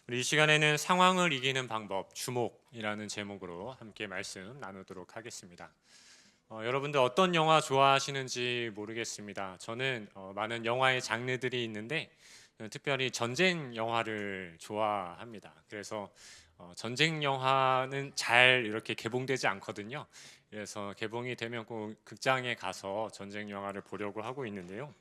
우리 이 시간에는 상황을 이기는 방법, 주목이라는 제목으로 함께 말씀 나누도록 하겠습니다. 여러분들 어떤 영화 좋아하시는지 모르겠습니다. 저는 많은 영화의 장르들이 있는데 특별히 전쟁 영화를 좋아합니다. 그래서 전쟁 영화는 잘 이렇게 개봉되지 않거든요. 그래서 개봉이 되면 꼭 극장에 가서 전쟁 영화를 보려고 하고 있는데요.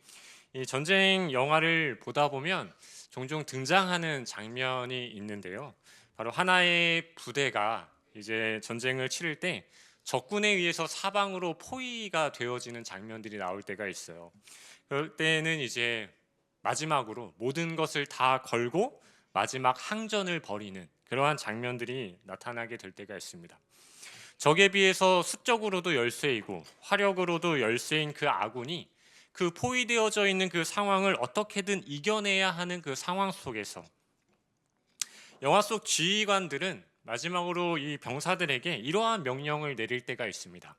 이 전쟁 영화를 보다 보면 종종 등장하는 장면이 있는데요. 바로 하나의 부대가 이제 전쟁을 치를 때 적군에 의해서 사방으로 포위가 되어지는 장면들이 나올 때가 있어요. 그럴 때는 이제 마지막으로 모든 것을 다 걸고 마지막 항전을 벌이는 그러한 장면들이 나타나게 될 때가 있습니다. 적에 비해서 수적으로도 열세이고 화력으로도 열세인 그 아군이 그 포위되어져 있는 그 상황을 어떻게든 이겨내야 하는 그 상황 속에서 영화 속 지휘관들은 마지막으로 이 병사들에게 이러한 명령을 내릴 때가 있습니다.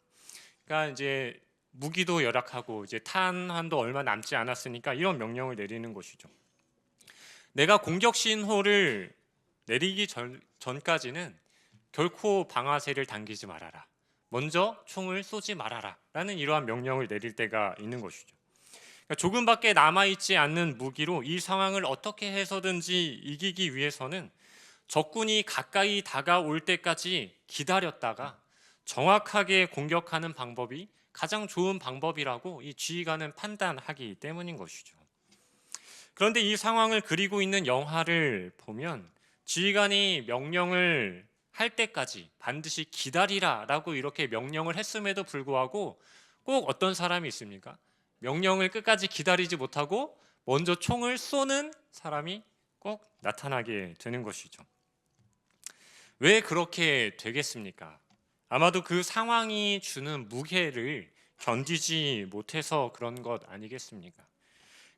그러니까 이제 무기도 열악하고 이제 탄환도 얼마 남지 않았으니까 이런 명령을 내리는 것이죠. 내가 공격 신호를 내리기 전까지는 결코 방아쇠를 당기지 말아라. 먼저 총을 쏘지 말아라. 라는 이러한 명령을 내릴 때가 있는 것이죠. 그러니까 조금밖에 남아있지 않는 무기로 이 상황을 어떻게 해서든지 이기기 위해서는 적군이 가까이 다가올 때까지 기다렸다가 정확하게 공격하는 방법이 가장 좋은 방법이라고 이 지휘관은 판단하기 때문인 것이죠. 그런데 이 상황을 그리고 있는 영화를 보면 지휘관이 명령을 할 때까지 반드시 기다리라 라고 이렇게 명령을 했음에도 불구하고 꼭 어떤 사람이 있습니까? 명령을 끝까지 기다리지 못하고 먼저 총을 쏘는 사람이 꼭 나타나게 되는 것이죠. 왜 그렇게 되겠습니까? 아마도 그 상황이 주는 무게를 견디지 못해서 그런 것 아니겠습니까?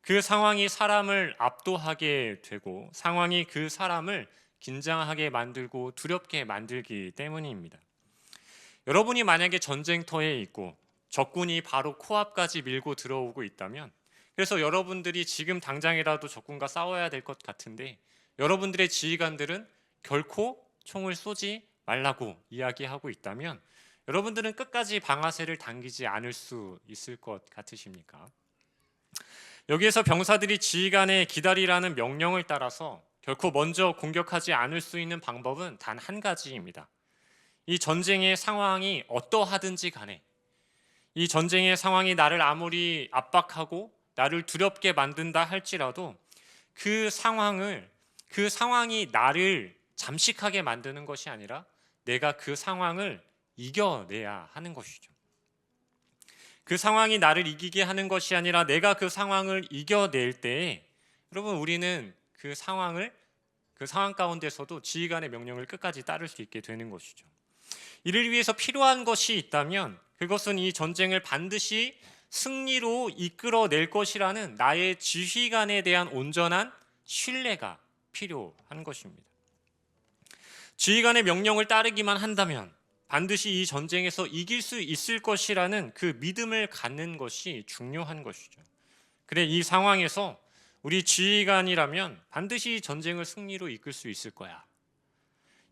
그 상황이 사람을 압도하게 되고 상황이 그 사람을 긴장하게 만들고 두렵게 만들기 때문입니다. 여러분이 만약에 전쟁터에 있고 적군이 바로 코앞까지 밀고 들어오고 있다면, 그래서 여러분들이 지금 당장이라도 적군과 싸워야 될 것 같은데 여러분들의 지휘관들은 결코 총을 쏘지 말라고 이야기하고 있다면 여러분들은 끝까지 방아쇠를 당기지 않을 수 있을 것 같으십니까? 여기에서 병사들이 지휘관의 기다리라는 명령을 따라서 결코 먼저 공격하지 않을 수 있는 방법은 단 한 가지입니다. 이 전쟁의 상황이 어떠하든지 간에, 이 전쟁의 상황이 나를 아무리 압박하고 나를 두렵게 만든다 할지라도 그 상황이 나를 잠식하게 만드는 것이 아니라 내가 그 상황을 이겨내야 하는 것이죠. 그 상황이 나를 이기게 하는 것이 아니라 내가 그 상황을 이겨낼 때에 여러분 우리는 그 상황 가운데서도 지휘관의 명령을 끝까지 따를 수 있게 되는 것이죠. 이를 위해서 필요한 것이 있다면 그것은 이 전쟁을 반드시 승리로 이끌어낼 것이라는 나의 지휘관에 대한 온전한 신뢰가 필요한 것입니다. 지휘관의 명령을 따르기만 한다면 반드시 이 전쟁에서 이길 수 있을 것이라는 그 믿음을 갖는 것이 중요한 것이죠. 그래, 이 상황에서 우리 지휘관이라면 반드시 전쟁을 승리로 이끌 수 있을 거야.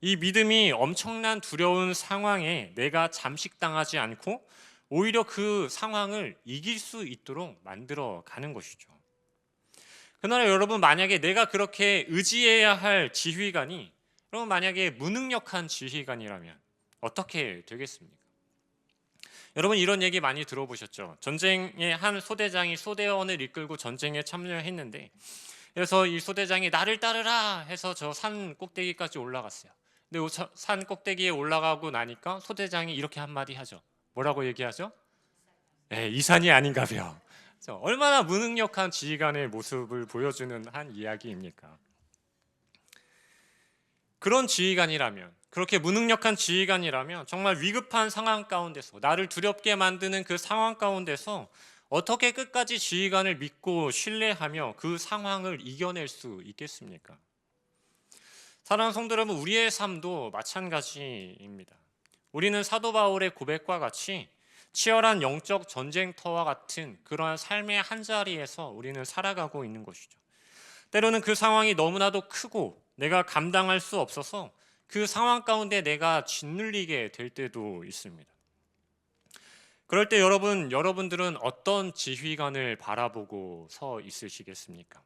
이 믿음이 엄청난 두려운 상황에 내가 잠식당하지 않고 오히려 그 상황을 이길 수 있도록 만들어 가는 것이죠. 그러나 여러분, 만약에 내가 그렇게 의지해야 할 지휘관이 여러분 만약에 무능력한 지휘관이라면 어떻게 되겠습니까? 여러분 이런 얘기 많이 들어보셨죠? 전쟁의 한 소대장이 소대원을 이끌고 전쟁에 참여했는데, 그래서 이 소대장이 나를 따르라 해서 저 산 꼭대기까지 올라갔어요. 근데 산 꼭대기에 올라가고 나니까 소대장이 이렇게 한마디 하죠. 뭐라고 얘기하죠? 이 산이 아닌가벼. 얼마나 무능력한 지휘관의 모습을 보여주는 한 이야기입니까? 그런 지휘관이라면, 그렇게 무능력한 지휘관이라면 정말 위급한 상황 가운데서 나를 두렵게 만드는 그 상황 가운데서 어떻게 끝까지 지휘관을 믿고 신뢰하며 그 상황을 이겨낼 수 있겠습니까? 사랑하는 성도 여러분, 우리의 삶도 마찬가지입니다. 우리는 사도 바울의 고백과 같이 치열한 영적 전쟁터와 같은 그러한 삶의 한자리에서 우리는 살아가고 있는 것이죠. 때로는 그 상황이 너무나도 크고 내가 감당할 수 없어서 그 상황 가운데 내가 짓눌리게 될 때도 있습니다. 그럴 때 여러분들은 어떤 지휘관을 바라보고 서 있으시겠습니까?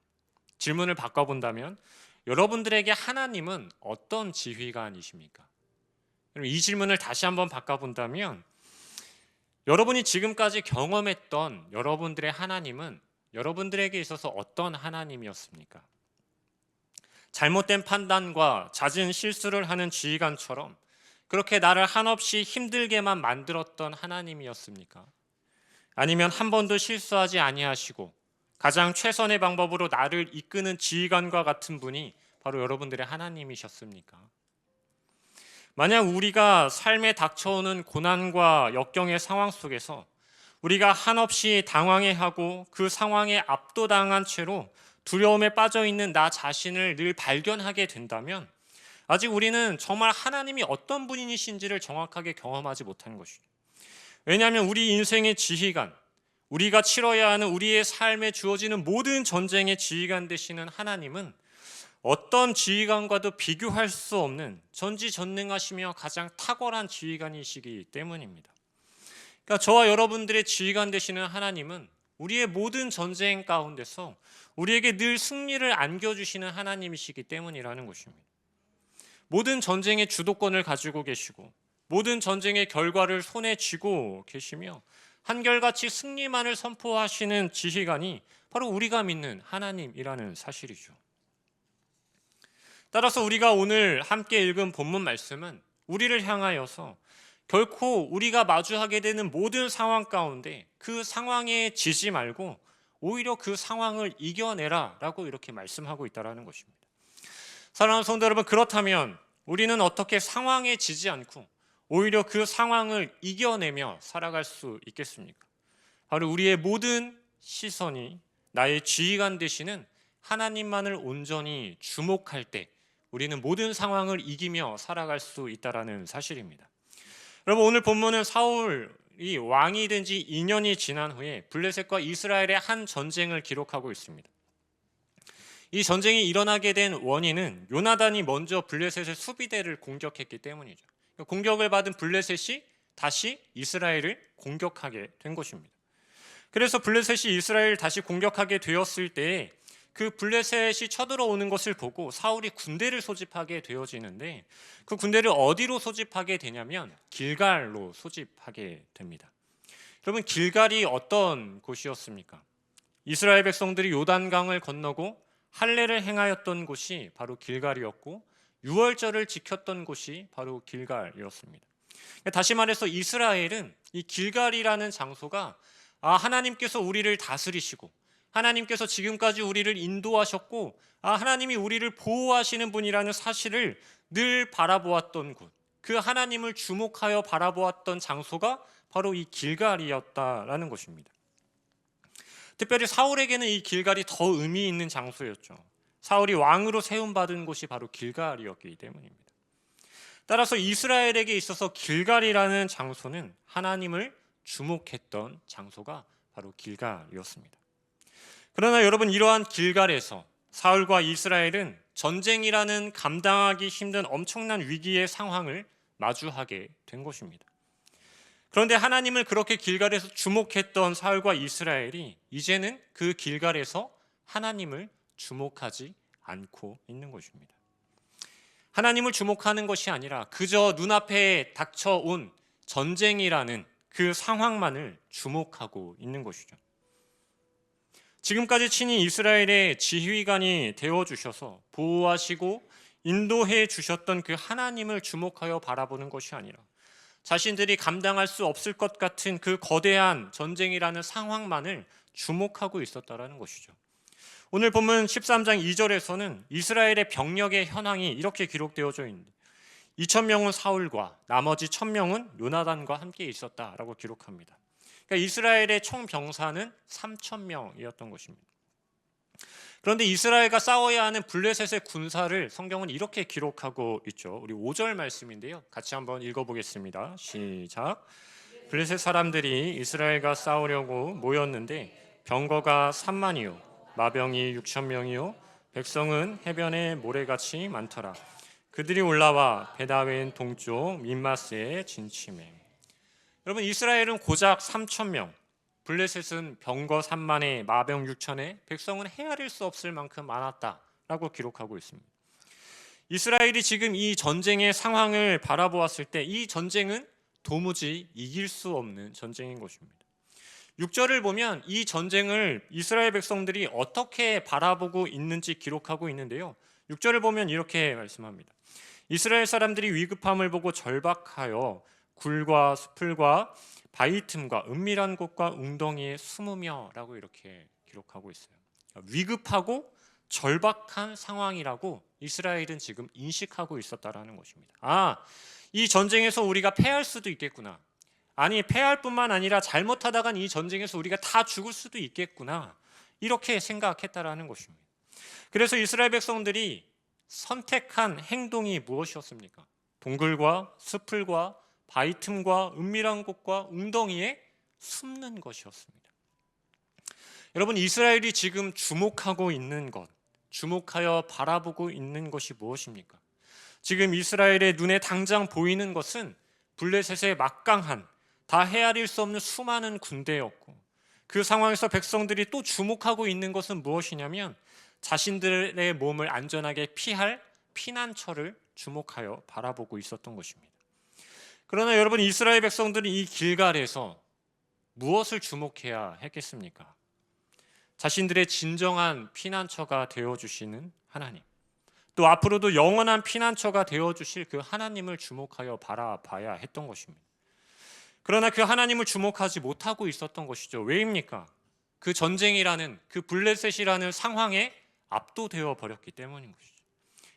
질문을 바꿔본다면 여러분들에게 하나님은 어떤 지휘관이십니까? 그럼 이 질문을 다시 한번 바꿔본다면 여러분이 지금까지 경험했던 여러분들의 하나님은 여러분들에게 있어서 어떤 하나님이었습니까? 잘못된 판단과 잦은 실수를 하는 지휘관처럼 그렇게 나를 한없이 힘들게만 만들었던 하나님이었습니까? 아니면 한 번도 실수하지 아니하시고 가장 최선의 방법으로 나를 이끄는 지휘관과 같은 분이 바로 여러분들의 하나님이셨습니까? 만약 우리가 삶에 닥쳐오는 고난과 역경의 상황 속에서 우리가 한없이 당황해하고 그 상황에 압도당한 채로 두려움에 빠져 있는 나 자신을 늘 발견하게 된다면 아직 우리는 정말 하나님이 어떤 분이신지를 정확하게 경험하지 못하는 것이죠. 왜냐하면 우리 인생의 지휘관, 우리가 치러야 하는 우리의 삶에 주어지는 모든 전쟁의 지휘관 되시는 하나님은 어떤 지휘관과도 비교할 수 없는 전지전능하시며 가장 탁월한 지휘관이시기 때문입니다. 그러니까 저와 여러분들의 지휘관 되시는 하나님은 우리의 모든 전쟁 가운데서 우리에게 늘 승리를 안겨주시는 하나님이시기 때문이라는 것입니다. 모든 전쟁의 주도권을 가지고 계시고 모든 전쟁의 결과를 손에 쥐고 계시며 한결같이 승리만을 선포하시는 지휘관이 바로 우리가 믿는 하나님이라는 사실이죠. 따라서 우리가 오늘 함께 읽은 본문 말씀은 우리를 향하여서 결코 우리가 마주하게 되는 모든 상황 가운데 그 상황에 지지 말고 오히려 그 상황을 이겨내라 라고 이렇게 말씀하고 있다는 것입니다. 사랑하는 성도 여러분, 그렇다면 우리는 어떻게 상황에 지지 않고 오히려 그 상황을 이겨내며 살아갈 수 있겠습니까? 바로 우리의 모든 시선이 나의 지휘관 되시는 하나님만을 온전히 주목할 때 우리는 모든 상황을 이기며 살아갈 수 있다는 사실입니다. 여러분, 오늘 본문은 사울이 왕이 된 지 2년이 지난 후에 블레셋과 이스라엘의 한 전쟁을 기록하고 있습니다. 이 전쟁이 일어나게 된 원인은 요나단이 먼저 블레셋의 수비대를 공격했기 때문이죠. 공격을 받은 블레셋이 다시 이스라엘을 공격하게 된 것입니다. 그래서 블레셋이 이스라엘을 다시 공격하게 되었을 때 그 블레셋이 쳐들어오는 것을 보고 사울이 군대를 소집하게 되어지는데 그 군대를 어디로 소집하게 되냐면 길갈로 소집하게 됩니다. 여러분, 길갈이 어떤 곳이었습니까? 이스라엘 백성들이 요단강을 건너고 할례를 행하였던 곳이 바로 길갈이었고 유월절을 지켰던 곳이 바로 길갈이었습니다. 다시 말해서 이스라엘은 이 길갈이라는 장소가 하나님께서 우리를 다스리시고 하나님께서 지금까지 우리를 인도하셨고 하나님이 우리를 보호하시는 분이라는 사실을 늘 바라보았던 곳, 그 하나님을 주목하여 바라보았던 장소가 바로 이 길갈이었다라는 것입니다. 특별히 사울에게는 이 길갈이 더 의미 있는 장소였죠. 사울이 왕으로 세움받은 곳이 바로 길갈이었기 때문입니다. 따라서 이스라엘에게 있어서 길갈이라는 장소는 하나님을 주목했던 장소가 바로 길갈이었습니다. 그러나 여러분, 이러한 길갈에서 사울과 이스라엘은 전쟁이라는 감당하기 힘든 엄청난 위기의 상황을 마주하게 된 것입니다. 그런데 하나님을 그렇게 길갈에서 주목했던 사울과 이스라엘이 이제는 그 길갈에서 하나님을 주목하지 않고 있는 것입니다. 하나님을 주목하는 것이 아니라 그저 눈앞에 닥쳐온 전쟁이라는 그 상황만을 주목하고 있는 것이죠. 지금까지 친히 이스라엘의 지휘관이 되어주셔서 보호하시고 인도해 주셨던 그 하나님을 주목하여 바라보는 것이 아니라 자신들이 감당할 수 없을 것 같은 그 거대한 전쟁이라는 상황만을 주목하고 있었다는 것이죠. 오늘 본문 13장 2절에서는 이스라엘의 병력의 현황이 이렇게 기록되어져 있는데 2,000명은 사울과 나머지 1,000명은 요나단과 함께 있었다라고 기록합니다. 그러니까 이스라엘의 총 병사는 3,000명이었던 것입니다. 그런데 이스라엘과 싸워야 하는 블레셋의 군사를 성경은 이렇게 기록하고 있죠. 우리 5절 말씀인데요. 같이 한번 읽어보겠습니다. 시작. 블레셋 사람들이 이스라엘과 싸우려고 모였는데 병거가 3만이요 마병이 6,000명이요 백성은 해변에 모래같이 많더라. 그들이 올라와 베다웬 동쪽 민마스에 진침해. 여러분, 이스라엘은 고작 3천 명, 블레셋은 병거 3만에 마병 6천에 백성은 헤아릴 수 없을 만큼 많았다라고 기록하고 있습니다. 이스라엘이 지금 이 전쟁의 상황을 바라보았을 때 이 전쟁은 도무지 이길 수 없는 전쟁인 것입니다. 6절을 보면 이 전쟁을 이스라엘 백성들이 어떻게 바라보고 있는지 기록하고 있는데요. 6절을 보면 이렇게 말씀합니다. 이스라엘 사람들이 위급함을 보고 절박하여 굴과 수풀과 바위 틈과 은밀한 곳과 웅덩이에 숨으며 라고 이렇게 기록하고 있어요. 위급하고 절박한 상황이라고 이스라엘은 지금 인식하고 있었다라는 것입니다. 이 전쟁에서 우리가 패할 수도 있겠구나. 아니, 패할 뿐만 아니라 잘못하다간 이 전쟁에서 우리가 다 죽을 수도 있겠구나. 이렇게 생각했다라는 것입니다. 그래서 이스라엘 백성들이 선택한 행동이 무엇이었습니까? 동굴과 수풀과 바위 틈과 은밀한 곳과 웅덩이에 숨는 것이었습니다. 여러분, 이스라엘이 지금 주목하고 있는 것, 주목하여 바라보고 있는 것이 무엇입니까? 지금 이스라엘의 눈에 당장 보이는 것은 블레셋의 막강한, 다 헤아릴 수 없는 수많은 군대였고, 그 상황에서 백성들이 또 주목하고 있는 것은 무엇이냐면 자신들의 몸을 안전하게 피할 피난처를 주목하여 바라보고 있었던 것입니다. 그러나 여러분, 이스라엘 백성들이 이 길갈에서 무엇을 주목해야 했겠습니까? 자신들의 진정한 피난처가 되어주시는 하나님, 또 앞으로도 영원한 피난처가 되어주실 그 하나님을 주목하여 바라봐야 했던 것입니다. 그러나 그 하나님을 주목하지 못하고 있었던 것이죠. 왜입니까? 그 전쟁이라는, 그 블레셋이라는 상황에 압도되어 버렸기 때문인 것이죠.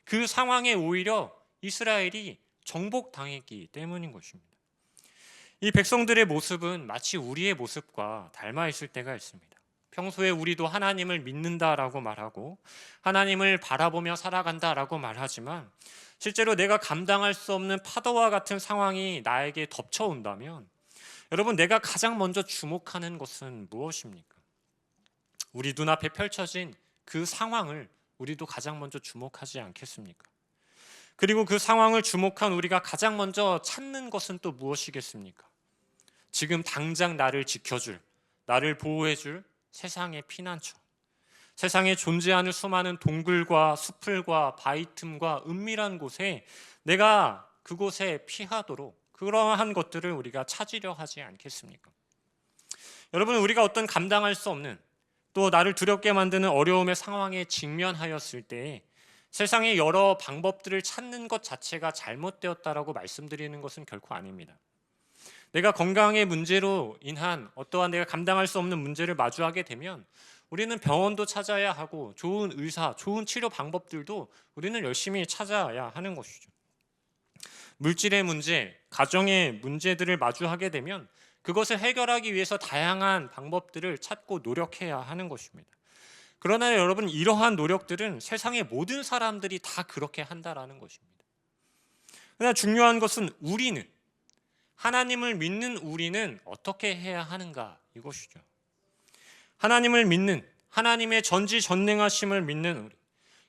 그 상황에 오히려 이스라엘이 정복당했기 때문인 것입니다. 이 백성들의 모습은 마치 우리의 모습과 닮아 있을 때가 있습니다. 평소에 우리도 하나님을 믿는다라고 말하고 하나님을 바라보며 살아간다라고 말하지만 실제로 내가 감당할 수 없는 파도와 같은 상황이 나에게 덮쳐온다면 여러분, 내가 가장 먼저 주목하는 것은 무엇입니까? 우리 눈앞에 펼쳐진 그 상황을 우리도 가장 먼저 주목하지 않겠습니까? 그리고 그 상황을 주목한 우리가 가장 먼저 찾는 것은 또 무엇이겠습니까? 지금 당장 나를 지켜줄, 나를 보호해줄 세상의 피난처, 세상에 존재하는 수많은 동굴과 수풀과 바위 틈과 은밀한 곳에 내가 그곳에 피하도록 그러한 것들을 우리가 찾으려 하지 않겠습니까? 여러분, 우리가 어떤 감당할 수 없는, 또 나를 두렵게 만드는 어려움의 상황에 직면하였을 때 세상의 여러 방법들을 찾는 것 자체가 잘못되었다라고 말씀드리는 것은 결코 아닙니다. 내가 건강의 문제로 인한 어떠한 내가 감당할 수 없는 문제를 마주하게 되면 우리는 병원도 찾아야 하고 좋은 의사, 좋은 치료 방법들도 우리는 열심히 찾아야 하는 것이죠. 물질의 문제, 가정의 문제들을 마주하게 되면 그것을 해결하기 위해서 다양한 방법들을 찾고 노력해야 하는 것입니다. 그러나 여러분, 이러한 노력들은 세상의 모든 사람들이 다 그렇게 한다라는 것입니다. 그러나 중요한 것은 우리는, 하나님을 믿는 우리는 어떻게 해야 하는가, 이것이죠. 하나님을 믿는, 하나님의 전지전능하심을 믿는 우리,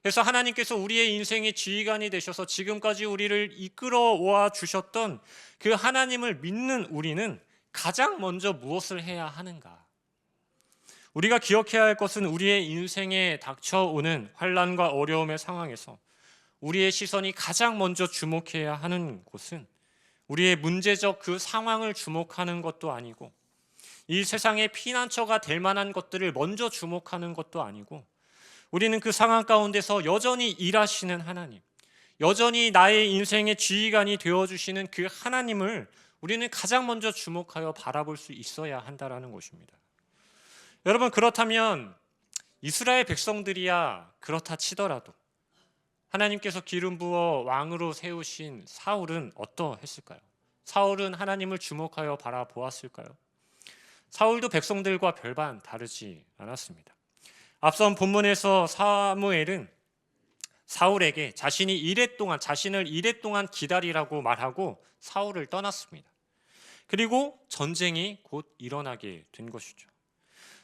그래서 하나님께서 우리의 인생의 지휘관이 되셔서 지금까지 우리를 이끌어와 주셨던 그 하나님을 믿는 우리는 가장 먼저 무엇을 해야 하는가? 우리가 기억해야 할 것은 우리의 인생에 닥쳐오는 환난과 어려움의 상황에서 우리의 시선이 가장 먼저 주목해야 하는 곳은 우리의 문제적 그 상황을 주목하는 것도 아니고 이 세상의 피난처가 될 만한 것들을 먼저 주목하는 것도 아니고 우리는 그 상황 가운데서 여전히 일하시는 하나님, 여전히 나의 인생의 지휘관이 되어주시는 그 하나님을 우리는 가장 먼저 주목하여 바라볼 수 있어야 한다는 것입니다. 여러분, 그렇다면 이스라엘 백성들이야 그렇다 치더라도 하나님께서 기름 부어 왕으로 세우신 사울은 어떠했을까요? 사울은 하나님을 주목하여 바라보았을까요? 사울도 백성들과 별반 다르지 않았습니다. 앞선 본문에서 사무엘은 사울에게 자신을 이레 동안 기다리라고 말하고 사울을 떠났습니다. 그리고 전쟁이 곧 일어나게 된 것이죠.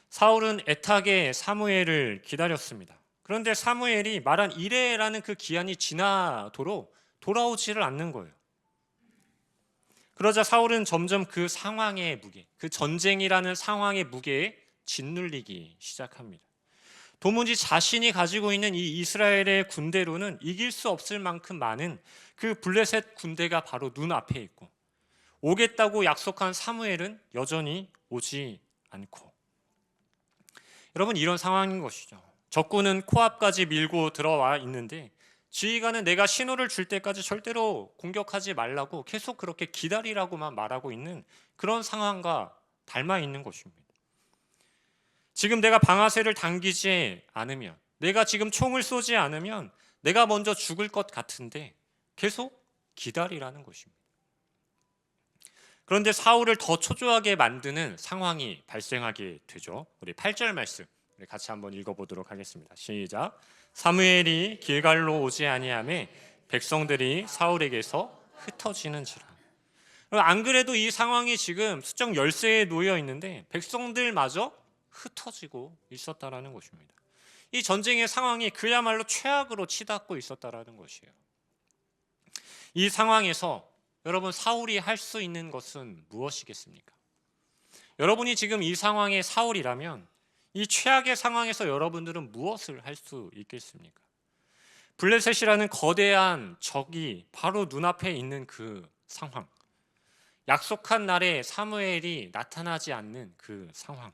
사울은 애타게 사무엘을 기다렸습니다. 그런데 사무엘이 말한 이레라는 그 기한이 지나도록 돌아오지를 않는 거예요. 그러자 사울은 점점 그 상황의 무게, 그 전쟁이라는 상황의 무게에 짓눌리기 시작합니다. 도무지 자신이 가지고 있는 이 이스라엘의 군대로는 이길 수 없을 만큼 많은 그 블레셋 군대가 바로 눈앞에 있고, 오겠다고 약속한 사무엘은 여전히 오지 않고, 여러분, 이런 상황인 것이죠. 적군은 코앞까지 밀고 들어와 있는데 지휘관은 내가 신호를 줄 때까지 절대로 공격하지 말라고 계속 그렇게 기다리라고만 말하고 있는 그런 상황과 닮아 있는 것입니다. 지금 내가 방아쇠를 당기지 않으면, 내가 지금 총을 쏘지 않으면 내가 먼저 죽을 것 같은데 계속 기다리라는 것입니다. 그런데 사울을 더 초조하게 만드는 상황이 발생하게 되죠. 우리 8절 말씀 우리 같이 한번 읽어보도록 하겠습니다. 시작. 사무엘이 길갈로 오지 아니하매 백성들이 사울에게서 흩어지는지라. 안 그래도 이 상황이 지금 수정 열세에 놓여 있는데 백성들마저 흩어지고 있었다라는 것입니다. 이 전쟁의 상황이 그야말로 최악으로 치닫고 있었다라는 것이에요. 이 상황에서 여러분, 사울이 할 수 있는 것은 무엇이겠습니까? 여러분이 지금 이 상황의 사울이라면 이 최악의 상황에서 여러분들은 무엇을 할 수 있겠습니까? 블레셋이라는 거대한 적이 바로 눈앞에 있는 그 상황, 약속한 날에 사무엘이 나타나지 않는 그 상황,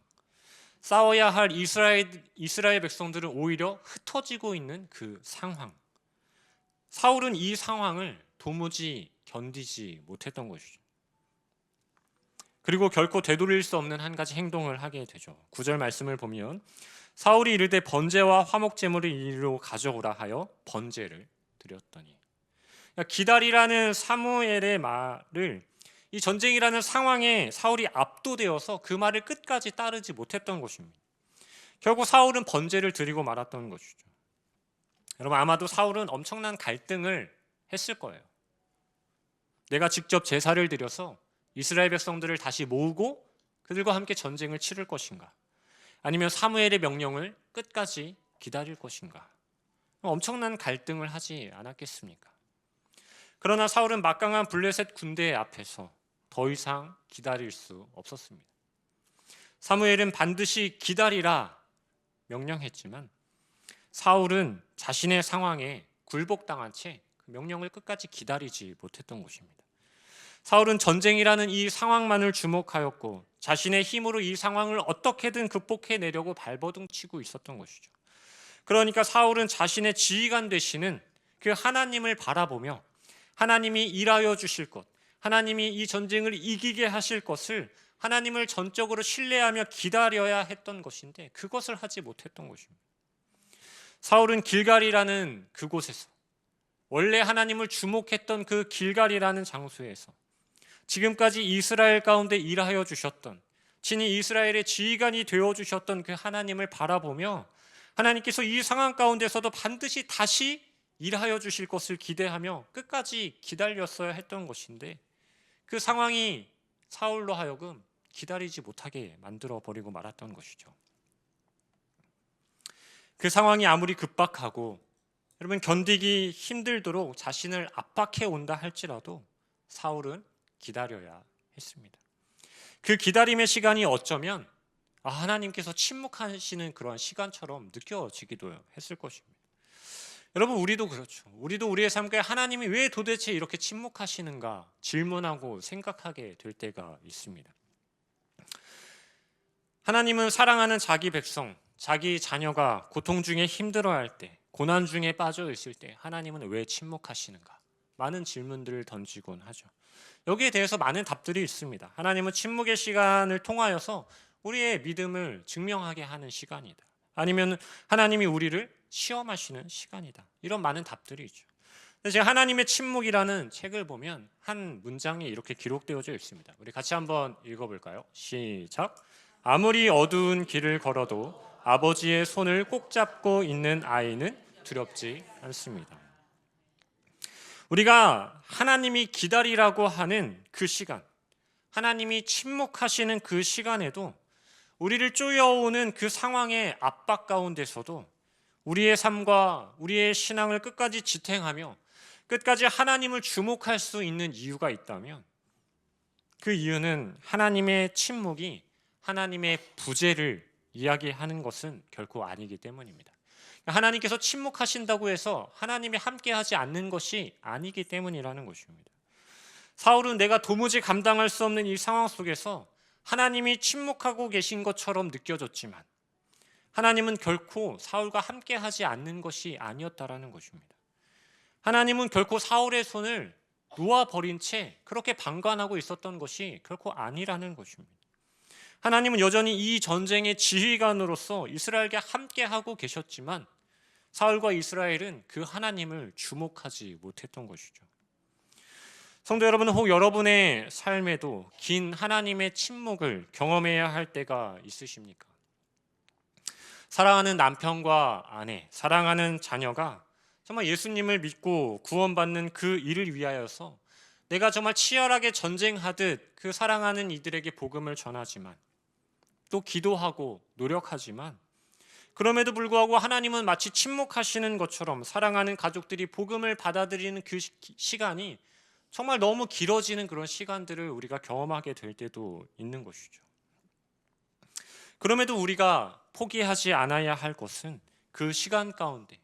싸워야 할 이스라엘 백성들은 오히려 흩어지고 있는 그 상황, 사울은 이 상황을 도무지 견디지 못했던 것이죠. 그리고 결코 되돌릴 수 없는 한 가지 행동을 하게 되죠. 9절 말씀을 보면 사울이 이르되 번제와 화목 제물을 이리로 가져오라 하여 번제를 드렸더니, 기다리라는 사무엘의 말을 이 전쟁이라는 상황에 사울이 압도되어서 그 말을 끝까지 따르지 못했던 것입니다. 결국 사울은 번제를 드리고 말았던 것이죠. 여러분, 아마도 사울은 엄청난 갈등을 했을 거예요. 내가 직접 제사를 드려서 이스라엘 백성들을 다시 모으고 그들과 함께 전쟁을 치를 것인가, 아니면 사무엘의 명령을 끝까지 기다릴 것인가, 엄청난 갈등을 하지 않았겠습니까? 그러나 사울은 막강한 블레셋 군대 앞에서 더 이상 기다릴 수 없었습니다. 사무엘은 반드시 기다리라 명령했지만 사울은 자신의 상황에 굴복당한 채 그 명령을 끝까지 기다리지 못했던 것입니다. 사울은 전쟁이라는 이 상황만을 주목하였고 자신의 힘으로 이 상황을 어떻게든 극복해내려고 발버둥치고 있었던 것이죠. 그러니까 사울은 자신의 지휘관 되시는 그 하나님을 바라보며 하나님이 일하여 주실 것, 하나님이 이 전쟁을 이기게 하실 것을 하나님을 전적으로 신뢰하며 기다려야 했던 것인데 그것을 하지 못했던 것입니다. 사울은 길갈이라는 그곳에서, 원래 하나님을 주목했던 그 길갈이라는 장소에서 지금까지 이스라엘 가운데 일하여 주셨던, 친히 이스라엘의 지휘관이 되어주셨던 그 하나님을 바라보며 하나님께서 이 상황 가운데서도 반드시 다시 일하여 주실 것을 기대하며 끝까지 기다렸어야 했던 것인데 그 상황이 사울로 하여금 기다리지 못하게 만들어버리고 말았던 것이죠. 그 상황이 아무리 급박하고 여러분 견디기 힘들도록 자신을 압박해 온다 할지라도 사울은 기다려야 했습니다. 그 기다림의 시간이 어쩌면 하나님께서 침묵하시는 그런 시간처럼 느껴지기도 했을 것입니다. 여러분, 우리도 그렇죠. 우리도 우리의 삶 가운데 하나님이 왜 도대체 이렇게 침묵하시는가 질문하고 생각하게 될 때가 있습니다. 하나님은 사랑하는 자기 백성, 자기 자녀가 고통 중에 힘들어할 때, 고난 중에 빠져 있을 때 하나님은 왜 침묵하시는가? 많은 질문들을 던지곤 하죠. 여기에 대해서 많은 답들이 있습니다. 하나님은 침묵의 시간을 통하여서 우리의 믿음을 증명하게 하는 시간이다. 아니면 하나님이 우리를 시험하시는 시간이다. 이런 많은 답들이 있죠. 근데 제가 하나님의 침묵이라는 책을 보면 한 문장이 이렇게 기록되어져 있습니다. 우리 같이 한번 읽어볼까요? 시작. 아무리 어두운 길을 걸어도 아버지의 손을 꼭 잡고 있는 아이는 두렵지 않습니다. 우리가 하나님이 기다리라고 하는 그 시간, 하나님이 침묵하시는 그 시간에도 우리를 쪼여오는 그 상황의 압박 가운데서도 우리의 삶과 우리의 신앙을 끝까지 지탱하며 끝까지 하나님을 주목할 수 있는 이유가 있다면 그 이유는 하나님의 침묵이 하나님의 부재를 이야기하는 것은 결코 아니기 때문입니다. 하나님께서 침묵하신다고 해서 하나님이 함께하지 않는 것이 아니기 때문이라는 것입니다. 사울은 내가 도무지 감당할 수 없는 이 상황 속에서 하나님이 침묵하고 계신 것처럼 느껴졌지만 하나님은 결코 사울과 함께하지 않는 것이 아니었다라는 것입니다. 하나님은 결코 사울의 손을 놓아버린 채 그렇게 방관하고 있었던 것이 결코 아니라는 것입니다. 하나님은 여전히 이 전쟁의 지휘관으로서 이스라엘과 함께하고 계셨지만 사울과 이스라엘은 그 하나님을 주목하지 못했던 것이죠. 성도 여러분, 혹 여러분의 삶에도 긴 하나님의 침묵을 경험해야 할 때가 있으십니까? 사랑하는 남편과 아내, 사랑하는 자녀가 정말 예수님을 믿고 구원받는 그 일을 위하여서 내가 정말 치열하게 전쟁하듯 그 사랑하는 이들에게 복음을 전하지만 또 기도하고 노력하지만 그럼에도 불구하고 하나님은 마치 침묵하시는 것처럼 사랑하는 가족들이 복음을 받아들이는 그 시간이 정말 너무 길어지는 그런 시간들을 우리가 경험하게 될 때도 있는 것이죠. 그럼에도 우리가 포기하지 않아야 할 것은 그 시간 가운데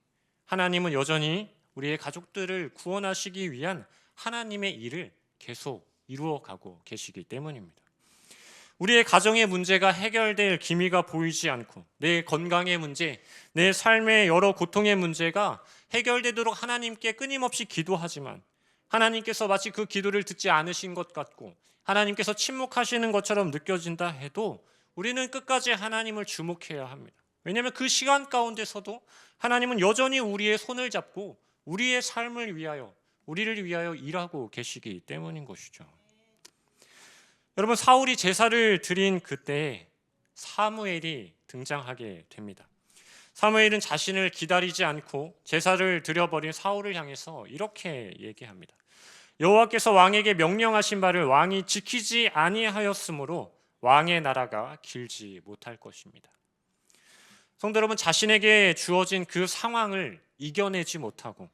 하나님은 여전히 우리의 가족들을 구원하시기 위한 하나님의 일을 계속 이루어가고 계시기 때문입니다. 우리의 가정의 문제가 해결될 기미가 보이지 않고 내 건강의 문제, 내 삶의 여러 고통의 문제가 해결되도록 하나님께 끊임없이 기도하지만 하나님께서 마치 그 기도를 듣지 않으신 것 같고 하나님께서 침묵하시는 것처럼 느껴진다 해도 우리는 끝까지 하나님을 주목해야 합니다. 왜냐하면 그 시간 가운데서도 하나님은 여전히 우리의 손을 잡고 우리의 삶을 위하여, 우리를 위하여 일하고 계시기 때문인 것이죠. 여러분, 사울이 제사를 드린 그때 사무엘이 등장하게 됩니다. 사무엘은 자신을 기다리지 않고 제사를 드려버린 사울을 향해서 이렇게 얘기합니다. 여호와께서 왕에게 명령하신 바를 왕이 지키지 아니하였으므로 왕의 나라가 길지 못할 것입니다. 성도 여러분, 자신에게 주어진 그 상황을 이겨내지 못하고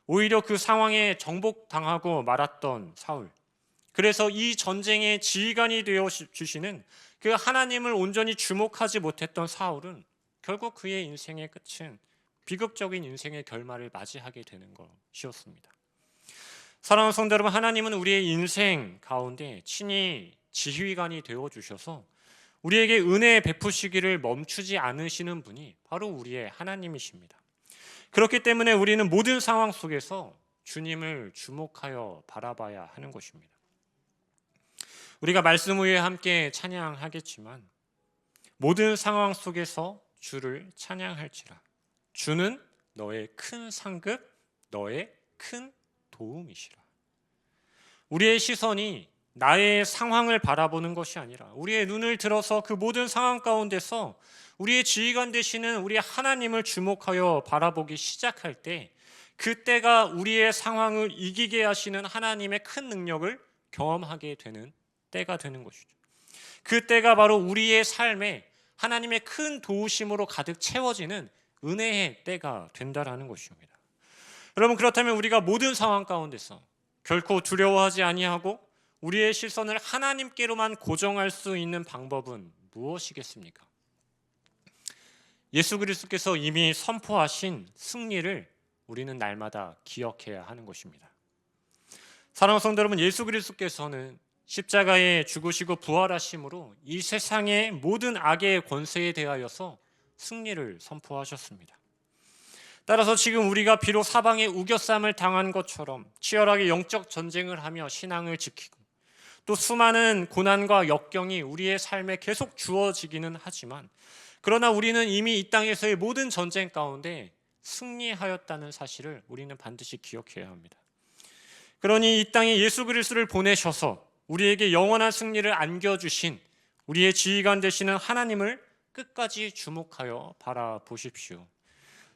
오히려 그 상황에 정복당하고 말았던 사울, 그래서 이 전쟁의 지휘관이 되어 주시는 그 하나님을 온전히 주목하지 못했던 사울은 결국 그의 인생의 끝은 비극적인 인생의 결말을 맞이하게 되는 것이었습니다. 사랑하는 성도 여러분, 하나님은 우리의 인생 가운데 친히 지휘관이 되어 주셔서 우리에게 은혜 베푸시기를 멈추지 않으시는 분이 바로 우리의 하나님이십니다. 그렇기 때문에 우리는 모든 상황 속에서 주님을 주목하여 바라봐야 하는 것입니다. 우리가 말씀 후에 함께 찬양하겠지만 모든 상황 속에서 주를 찬양할지라. 주는 너의 큰 상급, 너의 큰 도움이시라. 우리의 시선이 나의 상황을 바라보는 것이 아니라 우리의 눈을 들어서 그 모든 상황 가운데서 우리의 지휘관 되시는 우리 하나님을 주목하여 바라보기 시작할 때 그때가 우리의 상황을 이기게 하시는 하나님의 큰 능력을 경험하게 되는 때가 되는 것이죠. 그때가 바로 우리의 삶에 하나님의 큰 도우심으로 가득 채워지는 은혜의 때가 된다라는 것입니다. 여러분, 그렇다면 우리가 모든 상황 가운데서 결코 두려워하지 아니하고 우리의 시선을 하나님께로만 고정할 수 있는 방법은 무엇이겠습니까? 예수 그리스도께서 이미 선포하신 승리를 우리는 날마다 기억해야 하는 것입니다. 사랑하는 성도 여러분, 예수 그리스도께서는 십자가에 죽으시고 부활하심으로 이 세상의 모든 악의 권세에 대하여서 승리를 선포하셨습니다. 따라서 지금 우리가 비록 사방에 우겨쌈을 당한 것처럼 치열하게 영적 전쟁을 하며 신앙을 지키고 또 수많은 고난과 역경이 우리의 삶에 계속 주어지기는 하지만 그러나 우리는 이미 이 땅에서의 모든 전쟁 가운데 승리하였다는 사실을 우리는 반드시 기억해야 합니다. 그러니 이 땅에 예수 그리스도를 보내셔서 우리에게 영원한 승리를 안겨주신 우리의 지휘관 되시는 하나님을 끝까지 주목하여 바라보십시오.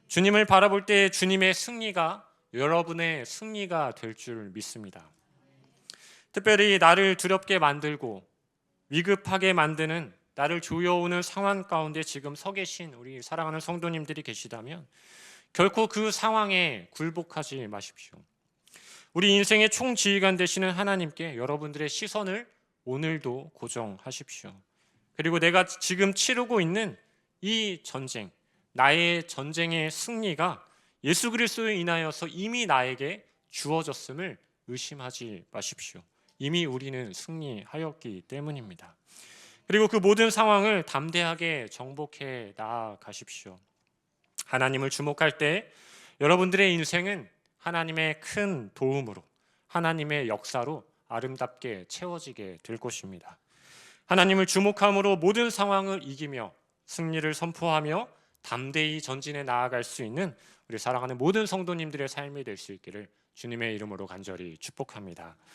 주님을 바라볼 때 주님의 승리가 여러분의 승리가 될 줄 믿습니다. 특별히 나를 두렵게 만들고 위급하게 만드는 나를 조여오는 상황 가운데 지금 서 계신 우리 사랑하는 성도님들이 계시다면 결코 그 상황에 굴복하지 마십시오. 우리 인생의 총지휘관 되시는 하나님께 여러분들의 시선을 오늘도 고정하십시오. 그리고 내가 지금 치르고 있는 이 전쟁, 나의 전쟁의 승리가 예수 그리스도에 인하여서 이미 나에게 주어졌음을 의심하지 마십시오. 이미 우리는 승리하였기 때문입니다. 그리고 그 모든 상황을 담대하게 정복해 나아가십시오. 하나님을 주목할 때 여러분들의 인생은 하나님의 큰 도움으로, 하나님의 역사로 아름답게 채워지게 될 것입니다. 하나님을 주목함으로 모든 상황을 이기며 승리를 선포하며 담대히 전진해 나아갈 수 있는 우리 사랑하는 모든 성도님들의 삶이 될 수 있기를 주님의 이름으로 간절히 축복합니다.